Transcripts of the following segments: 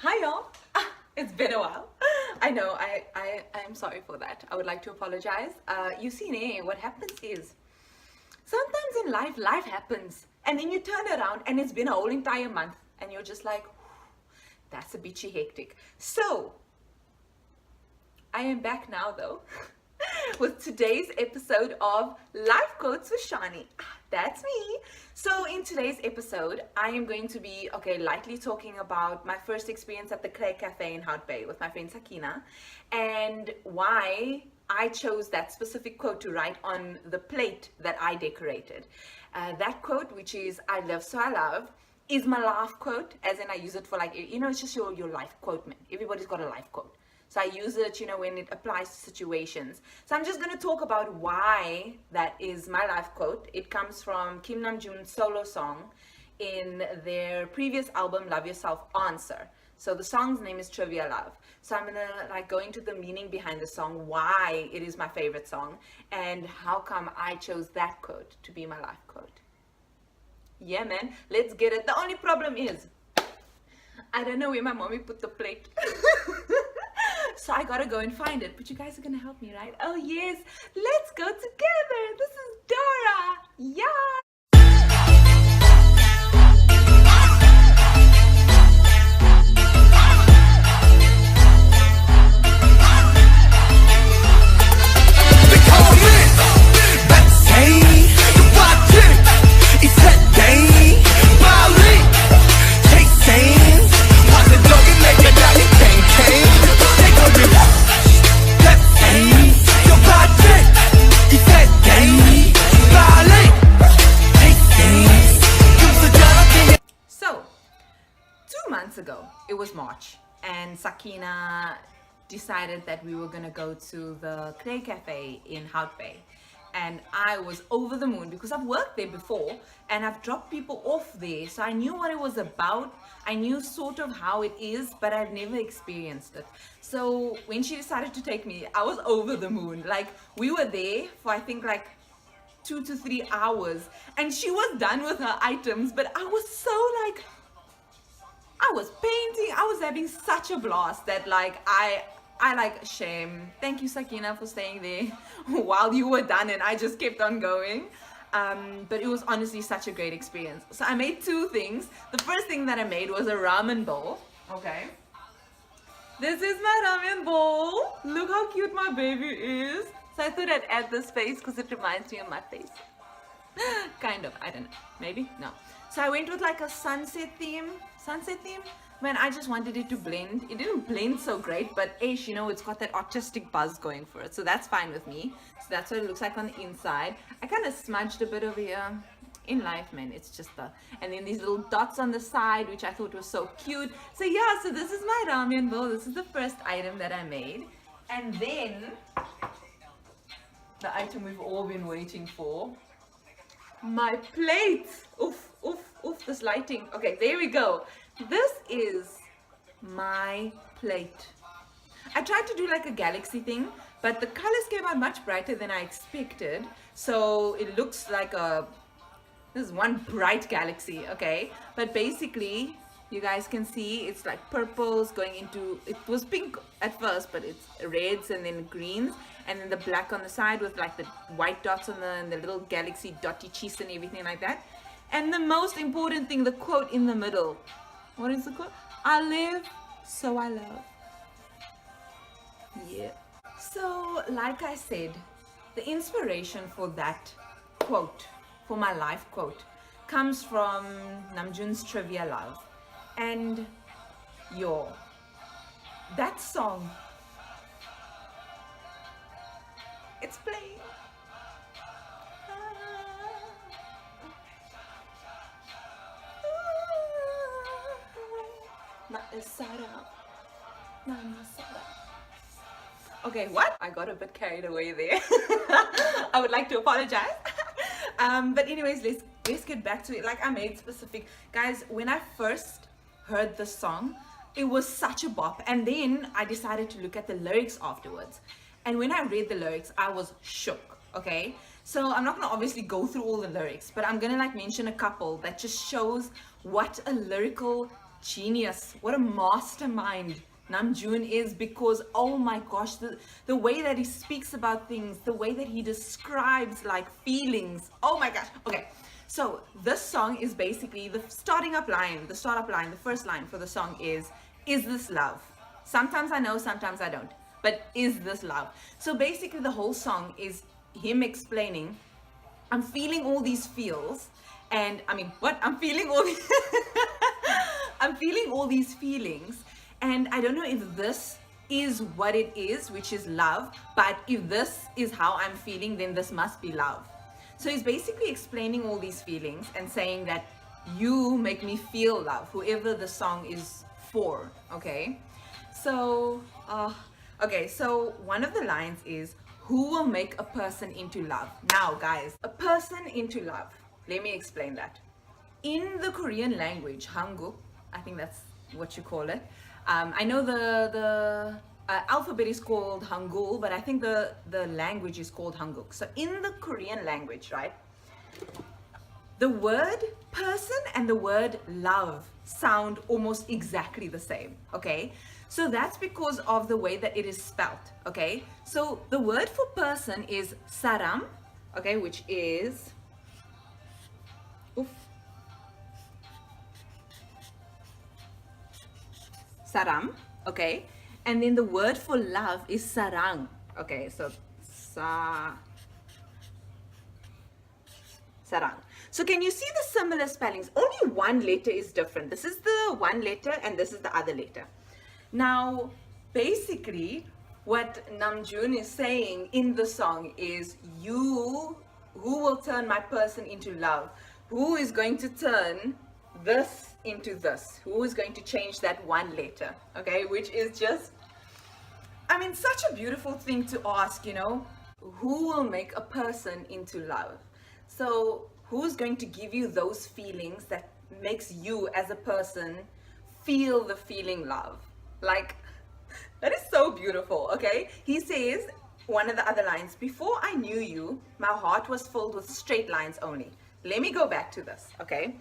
Hi y'all. It's been a while. I know, I'm sorry for that. I would like to apologize. You see, what happens is sometimes in life happens and then you turn around and it's been a whole entire month and you're just like, that's a bitchy hectic. So I am back now though with today's episode of Life Quotes with Shani. That's me. So in today's episode, I am going to be, lightly talking about my first experience at the Clay Cafe in Hout Bay with my friend Sakina and why I chose that specific quote to write on the plate that I decorated. That quote, which is, I love so I love, is my life quote, as in I use it for it's just your life quote, man. Everybody's got a life quote. So I use it, when it applies to situations. So I'm just going to talk about why that is my life quote. It comes from Kim Namjoon's solo song in their previous album, Love Yourself Answer. So the song's name is Trivia Love. So I'm going to go into the meaning behind the song, why it is my favorite song, and how come I chose that quote to be my life quote. Yeah, man, let's get it. The only problem is, I don't know where my mommy put the plate. So I gotta go and find it, but you guys are gonna help me, right? Oh yes, let's go together. This is Dora. Yeah. Ago, it was March, and Sakina decided that we were gonna go to the Clay Cafe in Hout Bay, and I was over the moon because I've worked there before and I've dropped people off there, so I knew what it was about. I knew sort of how it is, but I've never experienced it. So when she decided to take me, I was over the moon. Like, we were there for I think 2 to 3 hours, and she was done with her items, but I was so I was painting. I was having such a blast that I shame. Thank you, Sakina, for staying there while you were done and I just kept on going. But it was honestly such a great experience. So I made 2 things. The first thing that I made was a ramen bowl. Okay. This is my ramen bowl. Look how cute my baby is. So I thought I'd add this face because it reminds me of my face. Kind of. I don't know. Maybe? No. So I went with a sunset theme, when I just wanted it to blend. It didn't blend so great, but it's got that artistic buzz going for it. So that's fine with me. So that's what it looks like on the inside. I kind of smudged a bit over here. In life, man, it's just and then these little dots on the side, which I thought was so cute. So yeah, so this is my ramen bowl. This is the first item that I made. And then, the item we've all been waiting for. My plate. Oof, this lighting. Okay, there we go. This is my plate. I tried to do a galaxy thing, but the colors came out much brighter than I expected. So it looks like this is one bright galaxy, okay? But basically, you guys can see it's purples going into, it was pink at first, but it's reds and then greens, and then the black on the side with the white dots on the little galaxy dotty cheese and everything like that. And the most important thing, the quote in the middle. What is the quote? I live, so I love. Yeah. So, like I said, the inspiration for that quote, for my life quote, comes from Namjoon's Trivia Love. And that song, it's playing. Okay, what? I got a bit carried away there. I would like to apologize. But anyways, let's get back to it. I made specific, guys, when I first heard the song, it was such a bop, and then I decided to look at the lyrics afterwards, and when I read the lyrics, I was shook. Okay, so I'm not gonna obviously go through all the lyrics, but I'm gonna mention a couple that just shows what a lyrical genius, what a mastermind Namjoon is, because oh my gosh, the way that he speaks about things, the way that he describes like feelings, oh my gosh. Okay, so this song is basically the startup line, the first line for the song is this love? Sometimes I know, sometimes I don't, but is this love? So basically the whole song is him explaining, I'm feeling all these feels, and I mean, what? I'm feeling all these I'm feeling all these feelings, and I don't know if this is what it is, which is love, but if this is how I'm feeling, then this must be love. So he's basically explaining all these feelings and saying that you make me feel love, whoever the song is for, okay? So, so one of the lines is, who will make a person into love? Now, guys, a person into love. Let me explain that. In the Korean language, Hanguk, I think that's what you call it. I know the alphabet is called Hangul, but I think the language is called Hanguk. So in the Korean language, right, the word person and the word love sound almost exactly the same, okay? So that's because of the way that it is spelt, okay? So the word for person is saram, okay, which is saram, okay? And then the word for love is sarang, okay? So sarang. So can you see the similar spellings? Only one letter is different. This is the one letter and this is the other letter. Now, basically, what Namjoon is saying in the song is, who will turn my person into love? Who is going to turn this into this? Who is going to change that one letter? Okay, which is just, I mean, such a beautiful thing to ask, you know? Who will make a person into love? So who's going to give you those feelings that makes you as a person feel the feeling love? Like, that is so beautiful, okay? He says, one of the other lines, before I knew you, my heart was filled with straight lines only. Let me go back to this, okay?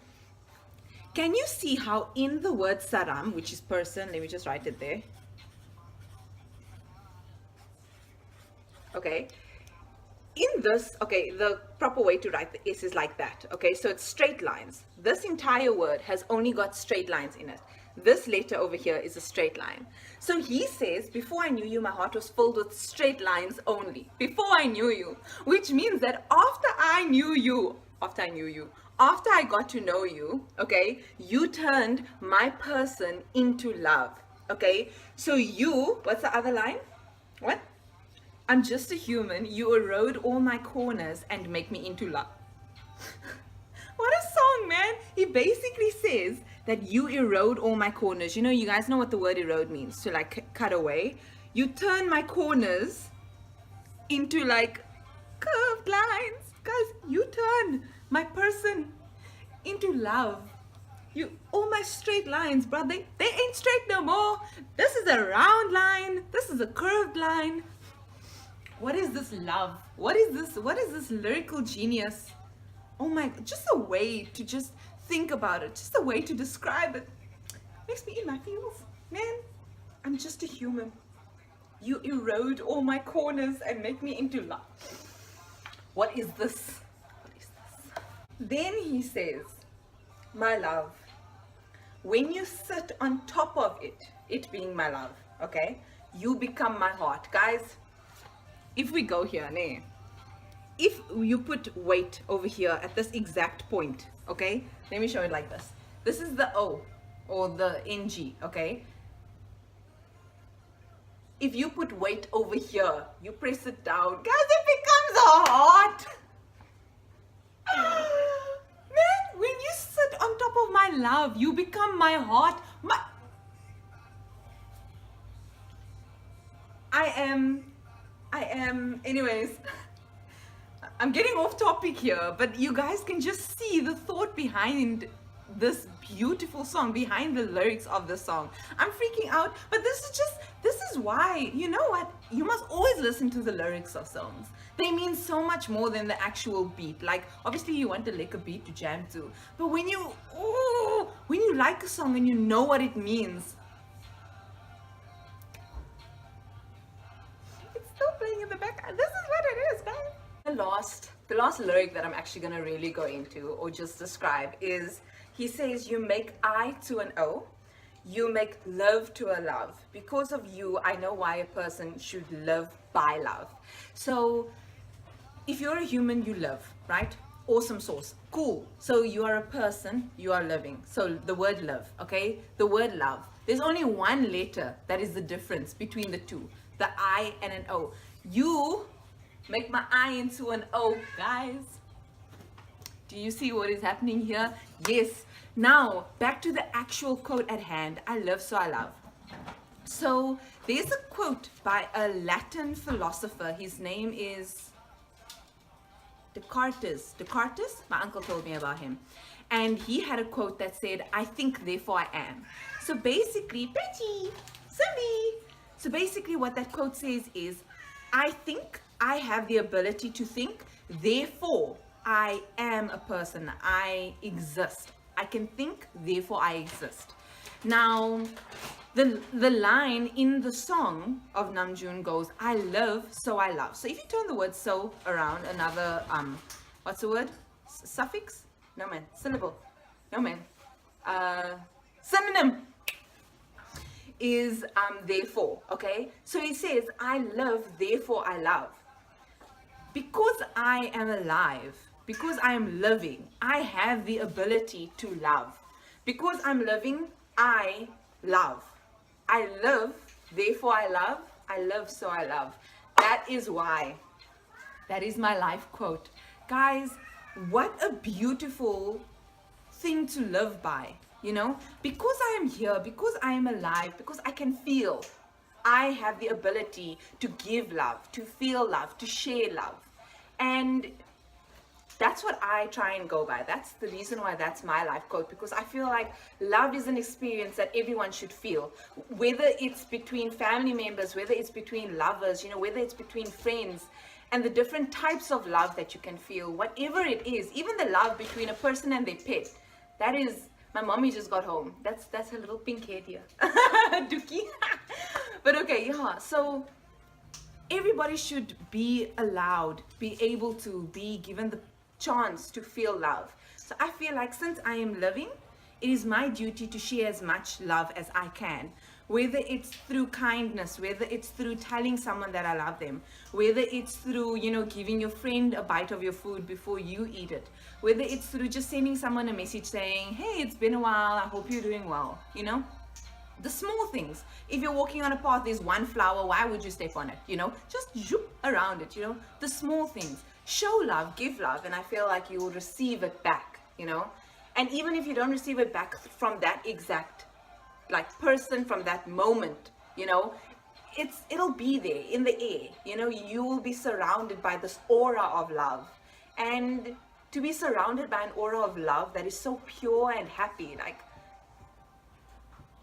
Can you see how in the word saram, which is person, let me just write it there. Okay, in this, okay, the proper way to write the S is like that, okay? So it's straight lines. This entire word has only got straight lines in it. This letter over here is a straight line. So he says, before I knew you, my heart was filled with straight lines only. Before I knew you, which means that after I got to know you, okay, you turned my person into love, okay? So you, what's the other line? What? I'm just a human. You erode all my corners and make me into love. What a song, man. He basically says that you erode all my corners. You know, you guys know what the word erode means, to like cut away. You turn my corners into like curved lines. Guys, you turn my person into love. All my straight lines, bro, they ain't straight no more. This is a round line. This is a curved line. What is this love? What is this lyrical genius? Oh my, just a way to just think about it, just a way to describe it. Makes me in my feels. Man, I'm just a human. You erode all my corners and make me into love. What is this? What is this? Then he says, my love, when you sit on top of it being my love, okay, you become my heart. Guys, if we go here, if you put weight over here at this exact point, okay, let me show it like this. This is the O or the NG, okay? If you put weight over here, you press it down, guys, it becomes a heart. Man, when you sit on top of my love, you become my heart. I am, anyways, I'm getting off topic here, but you guys can just see the thought behind this beautiful song, behind the lyrics of the song. I'm freaking out, but this is why, you know what? You must always listen to the lyrics of songs. They mean so much more than the actual beat. Like, obviously you want a lick beat to jam to, but when you, when you like a song and you know what it means. It's still playing in the background. This is what it is, guys. The last lyric that I'm actually gonna really go into or just describe is, he says, you make I to an O, you make love to a love. Because of you, I know why a person should live by love. So if you're a human, you live, right? Awesome sauce. Cool. So you are a person, you are living. So the word live, okay? The word love. There's only one letter that is the difference between the two. The I and an O. You make my I into an O, guys. Do you see what is happening here? Yes. Now, back to the actual quote at hand. I live, so I love. So there's a quote by a Latin philosopher. His name is Descartes. Descartes? My uncle told me about him. And he had a quote that said, I think, therefore I am. So basically, pretty, silly. So basically what that quote says is, I think, I have the ability to think, therefore I am a person. I exist. I can think, therefore I exist. Now, the line in the song of Namjoon goes, I live, so I love. So if you turn the word so around, another, what's the word? Suffix? No man. Syllable? No man. Synonym is therefore, okay? So he says, I live, therefore I love. Because I am alive, because I am living, I have the ability to love. Because I'm living, I love. I live, therefore I love. I live, so I love. That is why. That is my life quote. Guys, what a beautiful thing to live by, you know? Because I am here, because I am alive, because I can feel, I have the ability to give love, to feel love, to share love. And that's what I try and go by. That's the reason why that's my life quote, because I feel like love is an experience that everyone should feel, whether it's between family members, whether it's between lovers, you know, whether it's between friends, and the different types of love that you can feel, whatever it is, even the love between a person and their pet. That is, my mommy just got home. That's her little pink head here. Dookie. But okay, yeah, so everybody should be allowed, be able to be given the chance to feel love. So I feel like since I am living, it is my duty to share as much love as I can, whether it's through kindness, whether it's through telling someone that I love them, whether it's through, you know, giving your friend a bite of your food before you eat it, whether it's through just sending someone a message saying, hey, it's been a while, I hope you're doing well, you know. The small things. If you're walking on a path, there's one flower, why would you step on it? You know, just zoop around it, you know. The small things. Show love, give love, and I feel like you will receive it back, you know. And even if you don't receive it back from that exact person, from that moment, you know, it'll be there in the air, you know. You will be surrounded by this aura of love. And to be surrounded by an aura of love that is so pure and happy, like,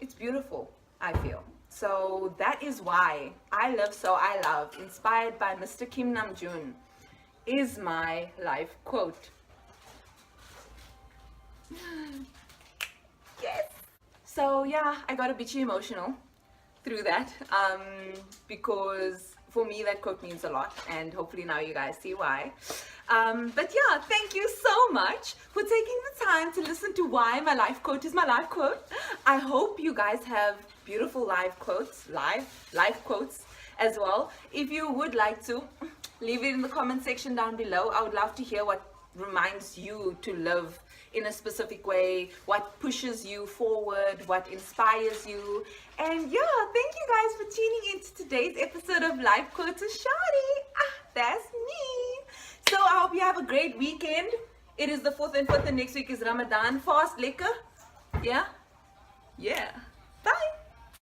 it's beautiful, I feel. So that is why I live, so I love, inspired by Mr. Kim Namjoon, is my life quote. Yes. So yeah, I got a bit emotional through that, because for me that quote means a lot, and hopefully now you guys see why. But yeah, thank you so much for taking the time to listen to why my life quote is my life quote. I hope you guys have beautiful life quotes as well. If you would like to, leave it in the comment section down below. I would love to hear what reminds you to live in a specific way, what pushes you forward, what inspires you. And yeah, thank you guys for tuning in to today's episode of Life Quotes with Shani. That's me. So I hope you have a great weekend. It is the 4th and 5th, and next week is Ramadan. Fast, lekker. Yeah? Yeah. Bye.